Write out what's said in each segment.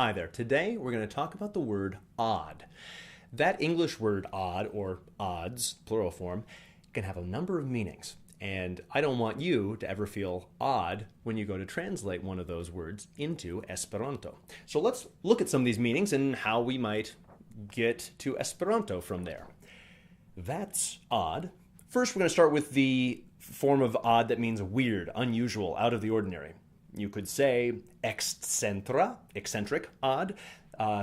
Hi there. Today we're going to talk about the word odd. That English word odd, or odds, plural form, can have a number of meanings. And I don't want you to ever feel odd when you go to translate one of those words into Esperanto. So let's look at some of these meanings and how we might get to Esperanto from there. That's odd. First, we're going to start with the form of odd that means weird, unusual, out of the ordinary. You could say Ekscentra, eccentric, odd.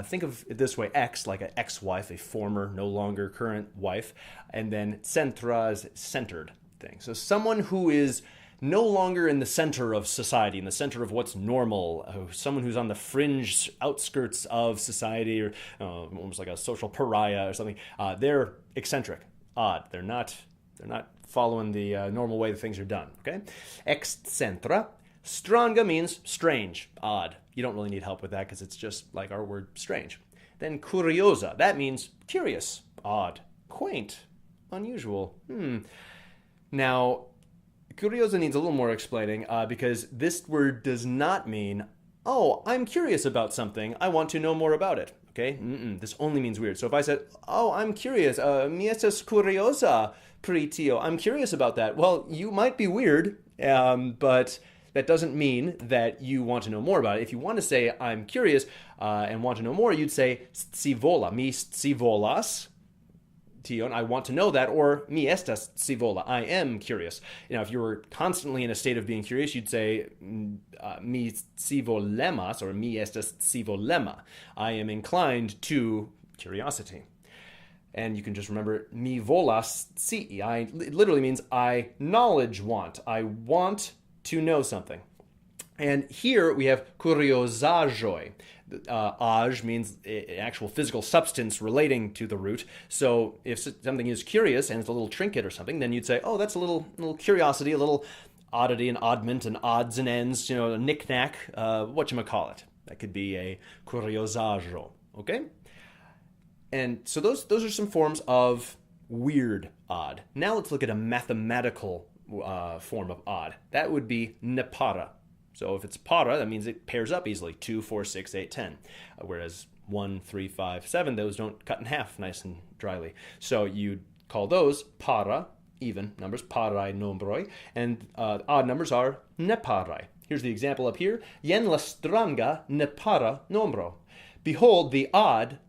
Think of it this way, ex, like an ex-wife, a former, no longer current wife, and then centra is centered thing. So someone who is no longer in the center of society, in the center of what's normal, someone who's on the fringe outskirts of society, or almost like a social pariah or something, they're eccentric, odd. They're not following the normal way that things are done, okay? Ekscentra. Stranga means strange, odd. You don't really need help with that because it's just like our word strange. Then Kurioza, that means curious, odd, quaint, unusual. Now, Kurioza needs a little more explaining because this word does not mean, oh, I'm curious about something, I want to know more about it. Okay? This only means weird. So if I said, oh, I'm curious, mi estas curiosa pri tio, I'm curious about that. Well, you might be weird, but that doesn't mean that you want to know more about it. If you want to say, I'm curious and want to know more, you'd say, Scivola, mi scivolas, tion, I want to know that, or mi estas scivola, I am curious. If you were constantly in a state of being curious, you'd say, mi scivolemas, or mi estas scivolema, I am inclined to curiosity. And you can just remember, mi volas scii, it literally means I knowledge want, I want to know something. And here we have kuriozaĵoj. Aj means actual physical substance relating to the root. So if something is curious and it's a little trinket or something, then you'd say, oh, that's a little curiosity, a little oddity, an oddment, an odds and ends, a knick-knack, whatchamacallit. That could be a kuriozaĵo, okay? And so those are some forms of weird odd. Now let's look at a mathematical form of odd. That would be Nepara. So if it's para, that means it pairs up easily, 2, 4, 6, 8, 10. Whereas 1, 3, 5, 7, those don't cut in half nice and dryly. So you'd call those para, even numbers, parai nombroi, and odd numbers are neparai. Here's the example up here. Jen la stranga nepara nombro. Behold the odd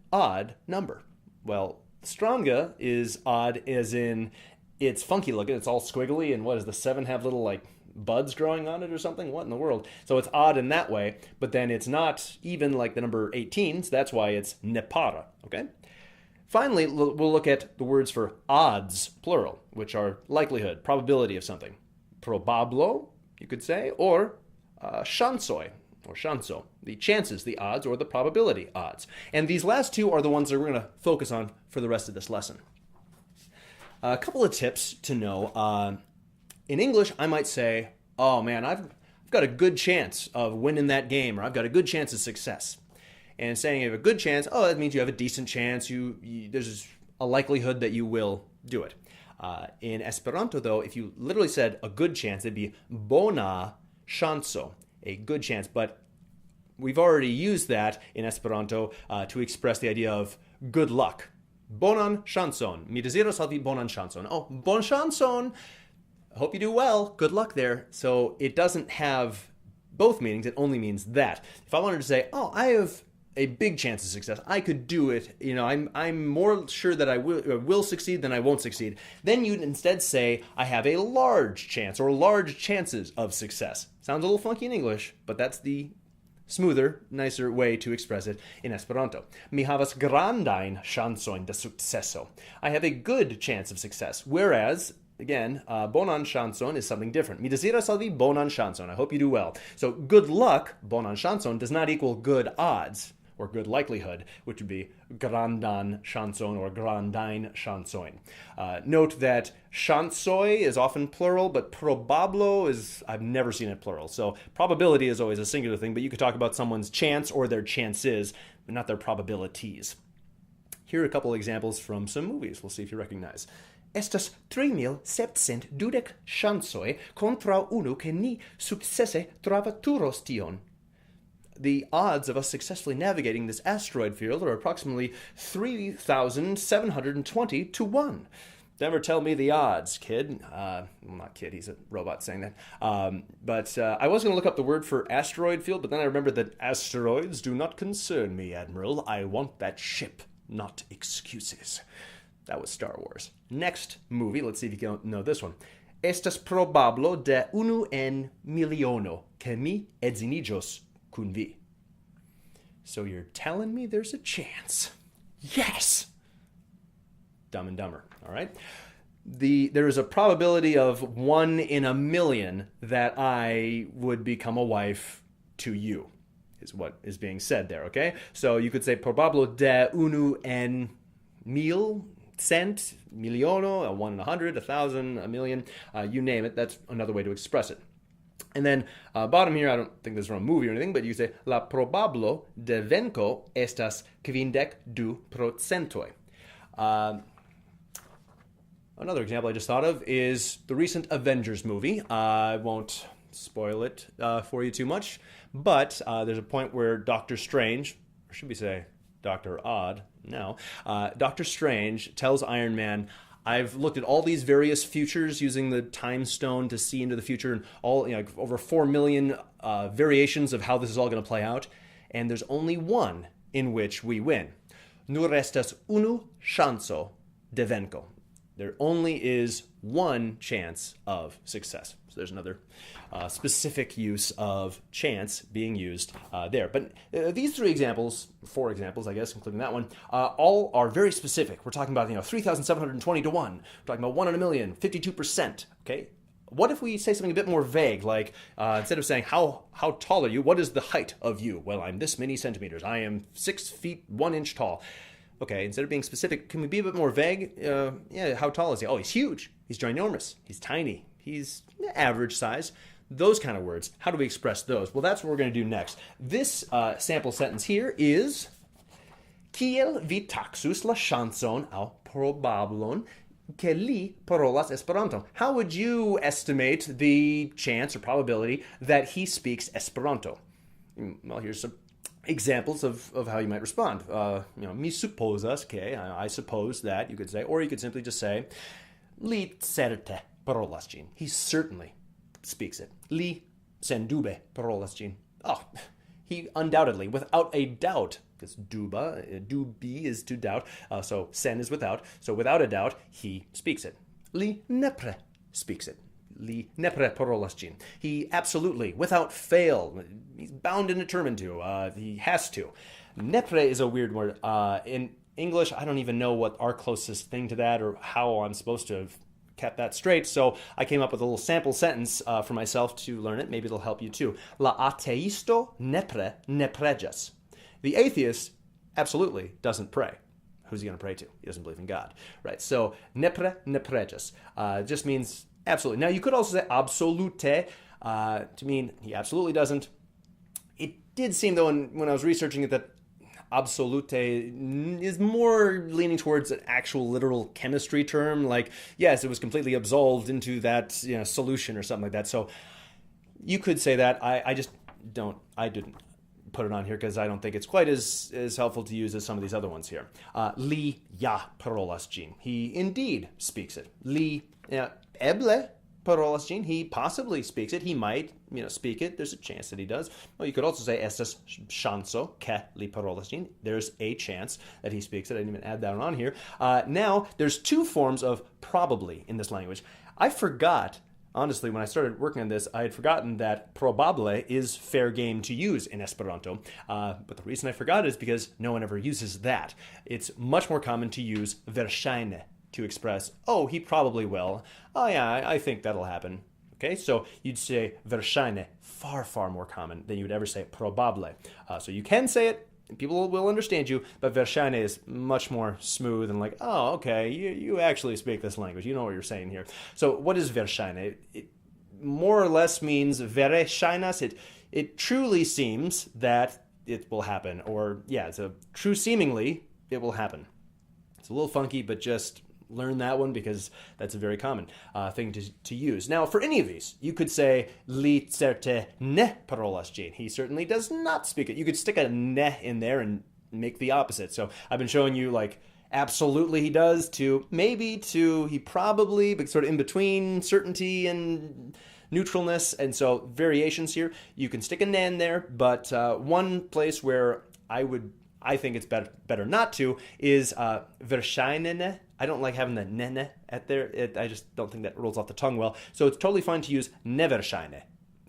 number. Well, stranga is odd as in it's funky looking, it's all squiggly, and what does the 7 have little buds growing on it or something? What in the world? So it's odd in that way, but then it's not even like the number 18, so that's why it's nepara, okay? Finally, we'll look at the words for odds, plural, which are likelihood, probability of something. Probablo, you could say, or Ŝancoj, or Ŝanco, the chances, the odds, or the probability odds. And these last two are the ones that we're going to focus on for the rest of this lesson. A couple of tips to know. In English, I might say, oh man, I've got a good chance of winning that game, or I've got a good chance of success. And saying you have a good chance, oh, that means you have a decent chance, there's a likelihood that you will do it. In Esperanto, though, if you literally said a good chance, it'd be bona ŝanco, a good chance. But we've already used that in Esperanto to express the idea of good luck. Bonan ŝancon. Mi deziras al vi bonan ŝancon. Oh, bon ŝancon. I hope you do well. Good luck there. So it doesn't have both meanings. It only means that. If I wanted to say, oh, I have a big chance of success, I could do it. I'm more sure that I will succeed than I won't succeed. Then you'd instead say, I have a large chance or large chances of success. Sounds a little funky in English, but that's the smoother, nicer way to express it in Esperanto. Mi havas grandajn ŝancojn de sukceso. I have a good chance of success. Whereas, again, bonan ŝancon is something different. Mi deziras al vi bonan ŝancon. I hope you do well. So good luck, bonan ŝancon, does not equal good odds or good likelihood, which would be grandan ŝancon or grandajn ŝancojn. Note that Ŝancoj is often plural, but probablo is, I've never seen it plural. So probability is always a singular thing, but you could talk about someone's chance or their chances, but not their probabilities. Here are a couple examples from some movies. We'll see if you recognize. Estas 3.720 ŝancoj kontraŭ unu ke ni sukcese travaturos tion. the odds of us successfully navigating this asteroid field are approximately 3,720 to 1. Never tell me the odds, kid. Well, not kid, he's a robot saying that. But I was going to look up the word for asteroid field, but then I remembered that asteroids do not concern me, Admiral. I want that ship, not excuses. That was Star Wars. Next movie, let's see if you can know this one. Estas probablo de unu en miliono que mi edziniĝos kun vi. So you're telling me there's a chance. Yes! Dumb and Dumber, all right? There is a probability of 1 in a million that I would become a wife to you, is what is being said there, okay? So you could say probablo de unu en mil, cent, miliono, a 1 in 100, 1,000, a million, you name it. That's another way to express it. And then bottom here, I don't think this is from a movie or anything, but you say la probablo de venko estas 52%. Another example I just thought of is the recent Avengers movie. I won't spoil it for you too much, but there's a point where Doctor Strange, or should we say Dr. Odd now, Doctor Strange tells Iron Man, I've looked at all these various futures using the time stone to see into the future, and all, over 4 million variations of how this is all going to play out, and there's only one in which we win. Nur estas unu ŝanco de venko. There only is one chance of success. So there's another specific use of chance being used there. But these 4 examples, I guess, including that one, all are very specific. We're talking about 3,720 to 1. We're talking about 1 in a million, 52%. Okay. What if we say something a bit more vague, like instead of saying how tall are you, what is the height of you? Well, I'm this many centimeters. I am 6 feet 1 inch tall. Okay, instead of being specific, can we be a bit more vague? How tall is he? Oh, he's huge. He's ginormous. He's tiny. He's average size. Those kind of words. How do we express those? Well, that's what we're going to do next. This sample sentence here is Kiel vi taxus la ŝancon aŭ probablon ke li parolas Esperanto? How would you estimate the chance or probability that he speaks Esperanto? Well, here's some examples of how you might respond. Mi supposas que, I suppose that, you could say, or you could simply just say, li certe parolas ĝin. He certainly speaks it. Li sendube parolas ĝin. Oh, he undoubtedly, without a doubt, because dubi is to doubt, so sen is without, so without a doubt, he speaks it. Li nepre speaks it. Li nepre parolas ĝin. He absolutely, without fail, he's bound and determined to. He has to. Nepre is a weird word. In English, I don't even know what our closest thing to that or how I'm supposed to have kept that straight, so I came up with a little sample sentence for myself to learn it. Maybe it'll help you too. La ateisto nepre nepreĝas. The atheist absolutely doesn't pray. Who's he going to pray to? He doesn't believe in God, right? So nepre nepreĝas just means absolutely. Now, you could also say absolute to mean he absolutely doesn't. It did seem, though, when I was researching it, that absolute is more leaning towards an actual literal chemistry term. Like, yes, it was completely absolved into that solution or something like that. So you could say that. I didn't put it on here because I don't think it's quite as helpful to use as some of these other ones here. Li ja parolas ĝin. He indeed speaks it. Li Eble parolas ĝin. He possibly speaks it. He might, speak it. There's a chance that he does. Well, you could also say estas ŝanco ke li parolas ĝin. There's a chance that he speaks it. I didn't even add that on here. Now, there's 2 forms of probably in this language. I forgot, honestly, when I started working on this, I had forgotten that probable is fair game to use in Esperanto. But the reason I forgot it is because no one ever uses that. It's much more common to use verŝajne to express, oh, he probably will. Oh, yeah, I think that'll happen. Okay, so you'd say verŝajne, far, far more common than you would ever say probable. So you can say it, and people will understand you, but verŝajne is much more smooth and like, oh, okay, you actually speak this language. You know what you're saying here. So what is verŝajne? It more or less means vere ŝajnas. It truly seems that it will happen. Or, yeah, it's a true seemingly it will happen. It's a little funky, but just learn that one because that's a very common thing to use. Now, for any of these, you could say, li certe ne parolas ĝin. He certainly does not speak it. You could stick a ne in there and make the opposite. So I've been showing you, like, absolutely he does, to maybe, to he probably, but sort of in between certainty and neutralness. And so variations here, you can stick a ne in there, but one place where I think it's better not to is Verŝajne. I don't like having the ne at there. I just don't think that rolls off the tongue well. So it's totally fine to use Neverŝajne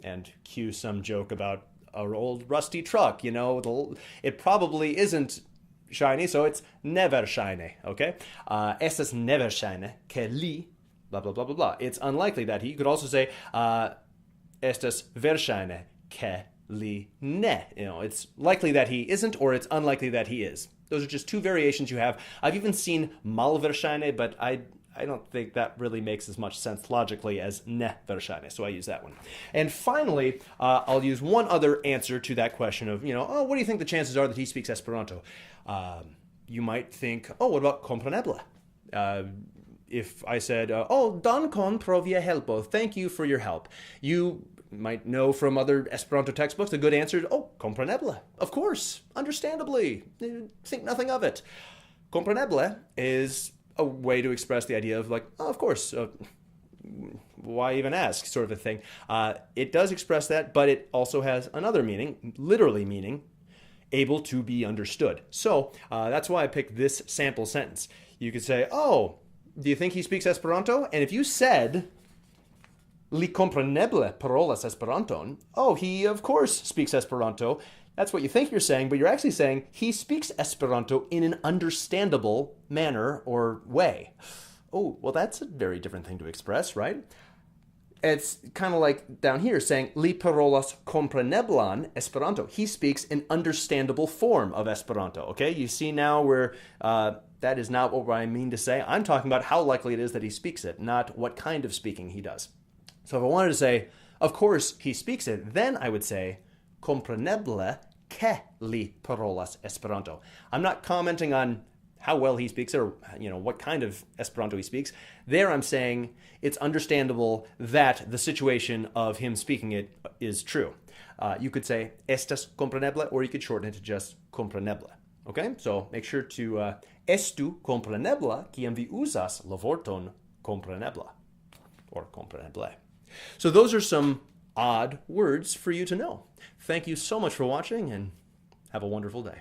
and cue some joke about an old rusty truck. You know, it probably isn't shiny, so it's Neverŝajne. Okay, estas Neverŝajne ke li blah blah blah blah blah. It's unlikely that he. You could also say estas verŝajne ke li ne. You know, it's likely that he isn't, or it's unlikely that he is. Those are just two variations you have. I've even seen malverŝajne, but I don't think that really makes as much sense logically as ne verŝajne, so I use that one. And finally, I'll use one other answer to that question of, oh, what do you think the chances are that he speaks Esperanto? You might think, oh, what about Kompreneble? If I said, oh, dankon pro via helpo, thank you for your help, you might know from other Esperanto textbooks, a good answer is, oh, Kompreneble, of course, understandably, think nothing of it. Kompreneble is a way to express the idea of, like, oh, of course, why even ask, sort of a thing. It does express that, but it also has another meaning, literally meaning able to be understood. So that's why I picked this sample sentence. You could say, oh, do you think he speaks Esperanto? And if you said, li kompreneble parolas Esperanton, oh, he of course speaks Esperanto, that's what you think you're saying, but you're actually saying he speaks Esperanto in an understandable manner or way. Oh, well, that's a very different thing to express, right? It's kind of like down here saying, li parolas kompreneblan Esperanto. He speaks an understandable form of Esperanto, okay? You see now where that is not what I mean to say. I'm talking about how likely it is that he speaks it, not what kind of speaking he does. So if I wanted to say, of course he speaks it, then I would say, kompreneble ke li parolas Esperanto. I'm not commenting on how well he speaks it or what kind of Esperanto he speaks. There I'm saying it's understandable that the situation of him speaking it is true. You could say estas kompreneble, or you could shorten it to just kompreneble. Okay, so make sure to estu kompreneble kiam vi uzas la vorton kompreneble or kompreneble. So those are some odd words for you to know. Thank you so much for watching, and have a wonderful day.